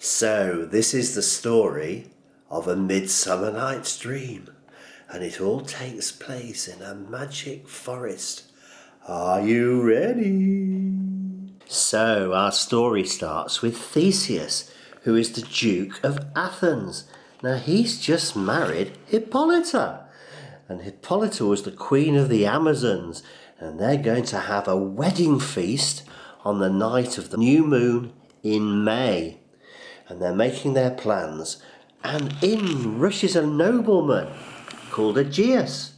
So this is the story of A Midsummer Night's Dream, and it all takes place in a magic forest. Are you ready? So our story starts with Theseus, who is the Duke of Athens. Now he's just married Hippolyta, and Hippolyta was the queen of the Amazons, and they're going to have a wedding feast on the night of the new moon in May. And they're making their plans, and in rushes a nobleman called Aegeus.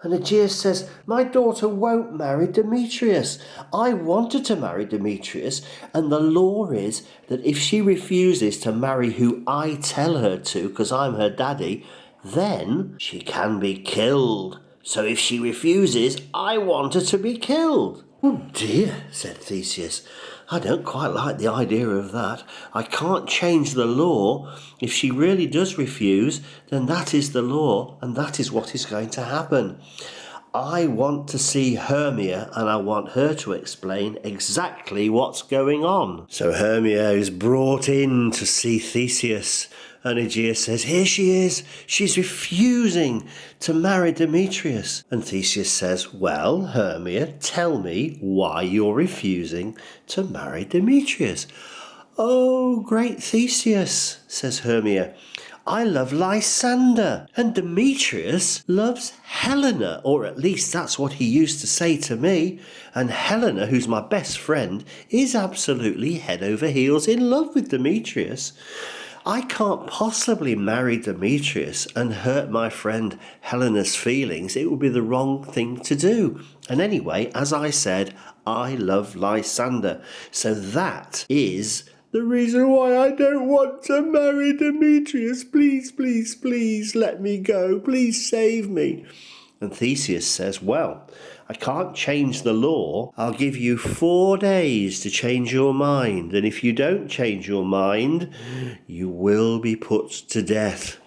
And Aegeus says, my daughter won't marry Demetrius. I wanted to marry Demetrius, and the law is that if she refuses to marry who I tell her to, because I'm her daddy, then she can be killed. So if she refuses, I want her to be killed. Oh dear, said Theseus. I don't quite like the idea of that. I can't change the law. If she really does refuse, then that is the law, and that is what is going to happen. I want to see Hermia, and I want her to explain exactly what's going on. So Hermia is brought in to see Theseus, and Aegeus says, here she is. She's refusing to marry Demetrius. And Theseus says, well, Hermia, tell me why you're refusing to marry Demetrius. Oh, great Theseus, says Hermia. I love Lysander, and Demetrius loves Helena, or at least that's what he used to say to me. And Helena, who's my best friend, is absolutely head over heels in love with Demetrius. I can't possibly marry Demetrius and hurt my friend Helena's feelings. It would be the wrong thing to do. And anyway, as I said, I love Lysander. So that is the reason why I don't want to marry Demetrius. Please, please, please let me go. Please save me. And Theseus says, well, I can't change the law. I'll give you 4 days to change your mind. And if you don't change your mind, you will be put to death.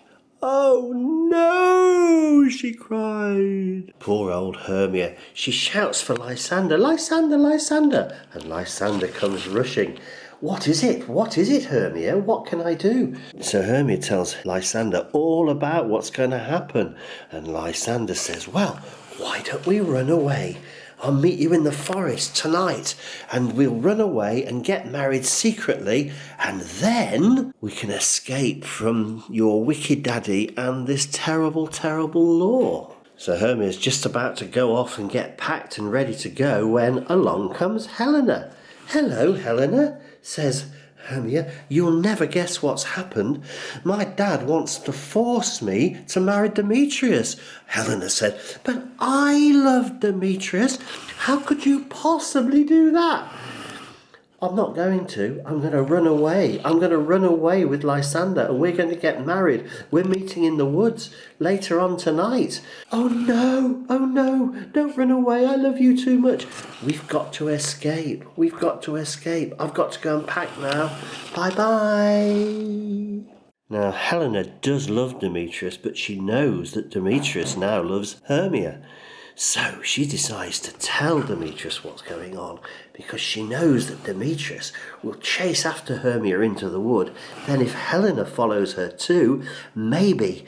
Oh no, she cried. Poor old Hermia. She shouts for Lysander, Lysander, Lysander. And Lysander comes rushing. What is it? What is it, Hermia? What can I do? So Hermia tells Lysander all about what's going to happen. And Lysander says, well, why don't we run away? I'll meet you in the forest tonight, and we'll run away and get married secretly, and then we can escape from your wicked daddy and this terrible, terrible law. So Hermia's just about to go off and get packed and ready to go when along comes Helena. Hello, Helena, says Hermia. You'll never guess what's happened. My dad wants to force me to marry Demetrius. Helena said, but I love Demetrius. How could you possibly do that? I'm not going to. I'm going to run away. I'm going to run away with Lysander, and we're going to get married. We're meeting in the woods later on tonight. Oh no, don't run away. I love you too much. We've got to escape. We've got to escape. I've got to go and pack now. Bye-bye. Now, Helena does love Demetrius, but she knows that Demetrius now loves Hermia. So she decides to tell Demetrius what's going on, because she knows that Demetrius will chase after Hermia into the wood. Then if Helena follows her too, maybe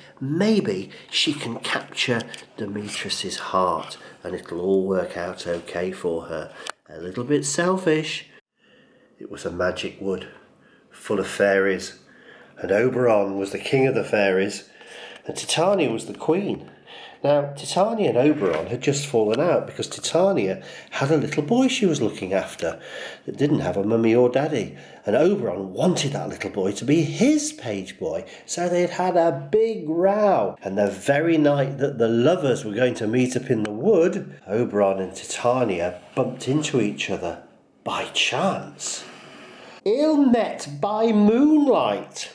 she can capture Demetrius's heart, and it'll all work out okay for her. A little bit selfish. It was a magic wood full of fairies, and Oberon was the king of the fairies, and Titania was the queen. Now, Titania and Oberon had just fallen out because Titania had a little boy she was looking after that didn't have a mummy or daddy. And Oberon wanted that little boy to be his page boy. So they'd had a big row. And the very night that the lovers were going to meet up in the wood, Oberon and Titania bumped into each other by chance. Ill met by moonlight.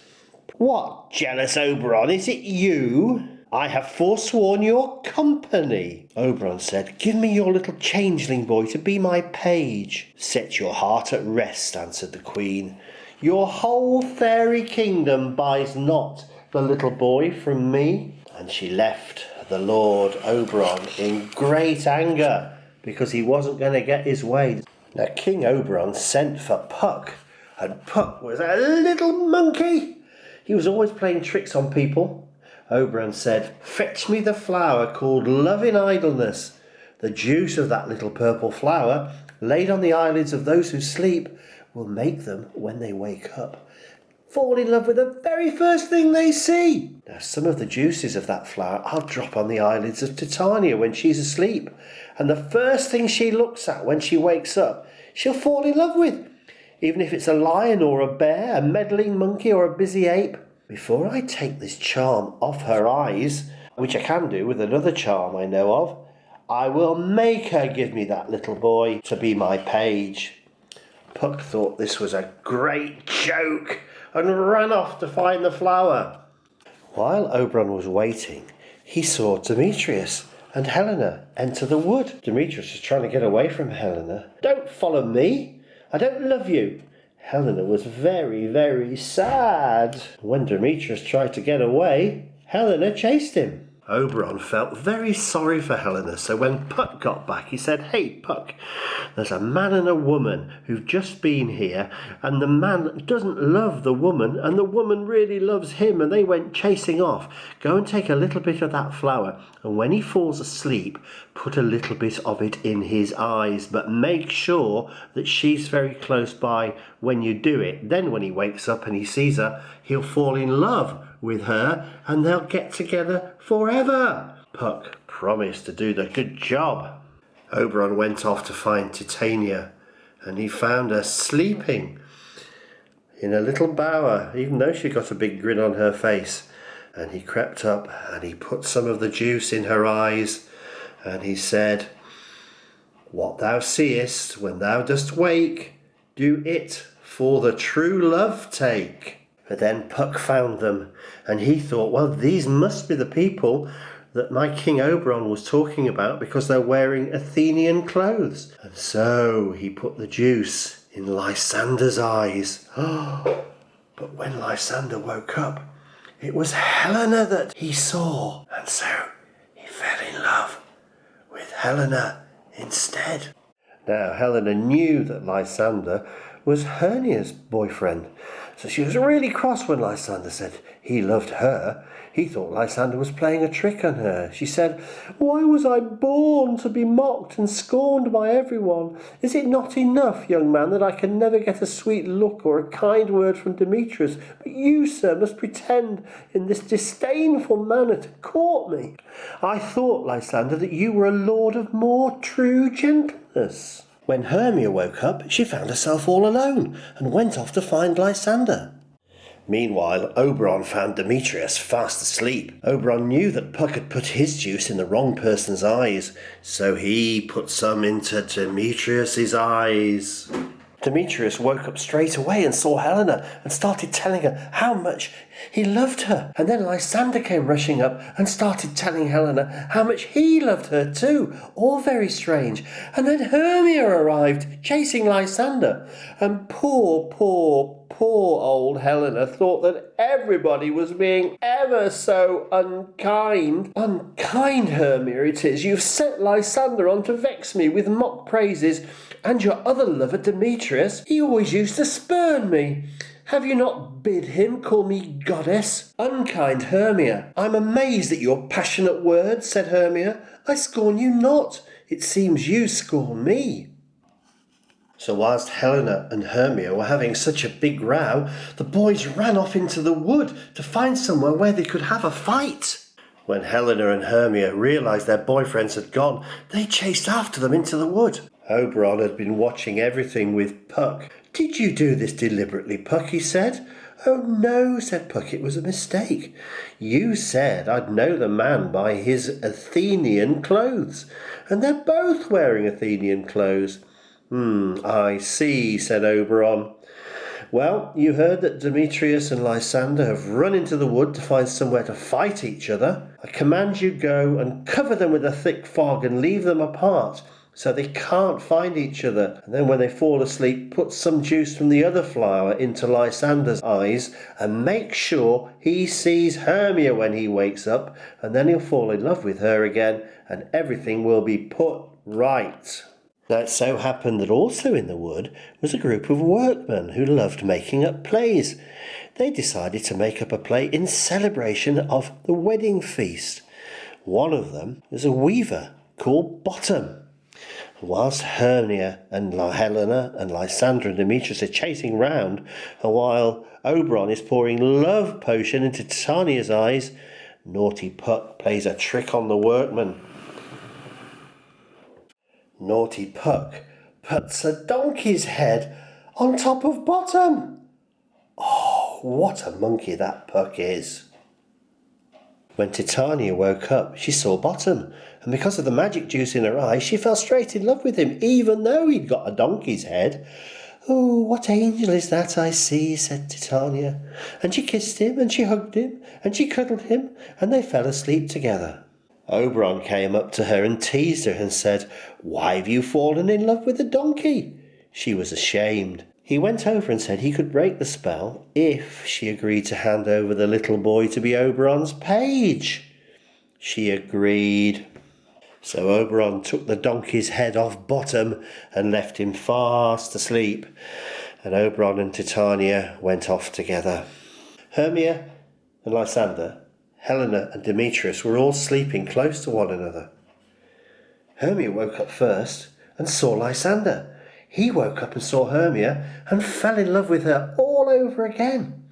What, jealous Oberon, is it you? I have forsworn your company. Oberon said, give me your little changeling boy to be my page. Set your heart at rest, answered the queen. Your whole fairy kingdom buys not the little boy from me. And she left the Lord Oberon in great anger because he wasn't going to get his way. Now King Oberon sent for Puck and Puck was a little monkey. He was always playing tricks on people. Oberon said, "Fetch me the flower called Love in Idleness. The juice of that little purple flower, laid on the eyelids of those who sleep, will make them, when they wake up, fall in love with the very first thing they see. Now, some of the juices of that flower I'll drop on the eyelids of Titania when she's asleep, and the first thing she looks at when she wakes up, she'll fall in love with, even if it's a lion or a bear, a meddling monkey or a busy ape. Before I take this charm off her eyes, which I can do with another charm I know of, I will make her give me that little boy to be my page." Puck thought this was a great joke and ran off to find the flower. While Oberon was waiting, he saw Demetrius and Helena enter the wood. Demetrius was trying to get away from Helena. "Don't follow me. I don't love you." Helena was very, very sad. When Demetrius tried to get away, Helena chased him. Oberon felt very sorry for Helena, so when Puck got back, he said, "Hey, Puck, there's a man and a woman who've just been here, and the man doesn't love the woman, and the woman really loves him, and they went chasing off. Go and take a little bit of that flower, and when he falls asleep, put a little bit of it in his eyes, but make sure that she's very close by when you do it. Then when he wakes up and he sees her, he'll fall in love with her, and they'll get together forever." Puck promised to do the good job. Oberon went off to find Titania, and he found her sleeping in a little bower, even though she got a big grin on her face. And he crept up and he put some of the juice in her eyes, and he said, "What thou seest when thou dost wake, do it for the true love take." But then Puck found them, and he thought, well, these must be the people that my King Oberon was talking about, because they're wearing Athenian clothes. And so he put the juice in Lysander's eyes. But when Lysander woke up, it was Helena that he saw, and so he fell in love with Helena instead. Now Helena knew that Lysander was Hermia's boyfriend, so she was really cross when Lysander said he loved her. He thought Lysander was playing a trick on her. She said, "Why was I born to be mocked and scorned by everyone? Is it not enough, young man, that I can never get a sweet look or a kind word from Demetrius, but you, sir, must pretend in this disdainful manner to court me? I thought, Lysander, that you were a lord of more true gentleness." When Hermia woke up, she found herself all alone and went off to find Lysander. Meanwhile, Oberon found Demetrius fast asleep. Oberon knew that Puck had put his juice in the wrong person's eyes, so he put some into Demetrius's eyes. Demetrius woke up straight away and saw Helena and started telling her how much he loved her. And then Lysander came rushing up and started telling Helena how much he loved her too. All very strange. And then Hermia arrived, chasing Lysander. And poor old Helena thought that everybody was being ever so unkind. "Unkind, Hermia, it is. You've set Lysander on to vex me with mock praises, and your other lover, Demetrius, he always used to spurn me. Have you not bid him call me goddess?" "Unkind Hermia, I'm amazed at your passionate words," said Hermia. "I scorn you not. It seems you scorn me." So whilst Helena and Hermia were having such a big row, the boys ran off into the wood to find somewhere where they could have a fight. When Helena and Hermia realised their boyfriends had gone, they chased after them into the wood. Oberon had been watching everything with Puck. "Did you do this deliberately, Puck?" he said. "Oh no," said Puck, "it was a mistake. You said I'd know the man by his Athenian clothes, and they're both wearing Athenian clothes." I see," said Oberon. "Well, you heard that Demetrius and Lysander have run into the wood to find somewhere to fight each other. I command you go and cover them with a thick fog and leave them apart, so they can't find each other. And then when they fall asleep, put some juice from the other flower into Lysander's eyes, and make sure he sees Hermia when he wakes up, and then he'll fall in love with her again, and everything will be put right." Now it so happened that also in the wood was a group of workmen who loved making up plays. They decided to make up a play in celebration of the wedding feast. One of them was a weaver called Bottom. Whilst Hermia and Helena and Lysandra and Demetrius are chasing round, and while Oberon is pouring love potion into Titania's eyes, Naughty Puck plays a trick on the workman. Naughty Puck puts a donkey's head on top of Bottom. Oh, what a monkey that Puck is. When Titania woke up, she saw Bottom, and because of the magic juice in her eye, she fell straight in love with him, even though he'd got a donkey's head. "Oh, what angel is that I see," said Titania. And she kissed him, and she hugged him, and she cuddled him, and they fell asleep together. Oberon came up to her and teased her and said, "Why have you fallen in love with a donkey?" She was ashamed. He went over and said he could break the spell if she agreed to hand over the little boy to be Oberon's page. She agreed. So Oberon took the donkey's head off Bottom and left him fast asleep. And Oberon and Titania went off together. Hermia and Lysander, Helena and Demetrius were all sleeping close to one another. Hermia woke up first and saw Lysander. He woke up and saw Hermia and fell in love with her all over again.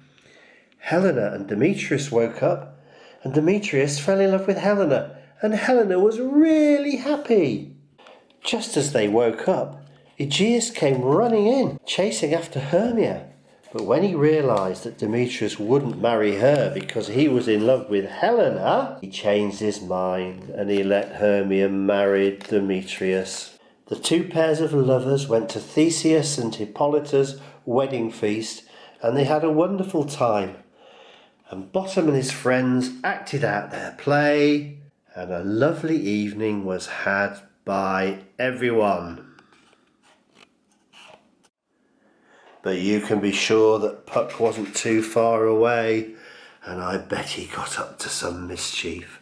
Helena and Demetrius woke up, and Demetrius fell in love with Helena, and Helena was really happy. Just as they woke up, Aegeus came running in, chasing after Hermia. But when he realised that Demetrius wouldn't marry her because he was in love with Helena, he changed his mind and he let Hermia marry Demetrius. The two pairs of lovers went to Theseus and Hippolyta's wedding feast, and they had a wonderful time. And Bottom and his friends acted out their play, and a lovely evening was had by everyone. But you can be sure that Puck wasn't too far away, and I bet he got up to some mischief.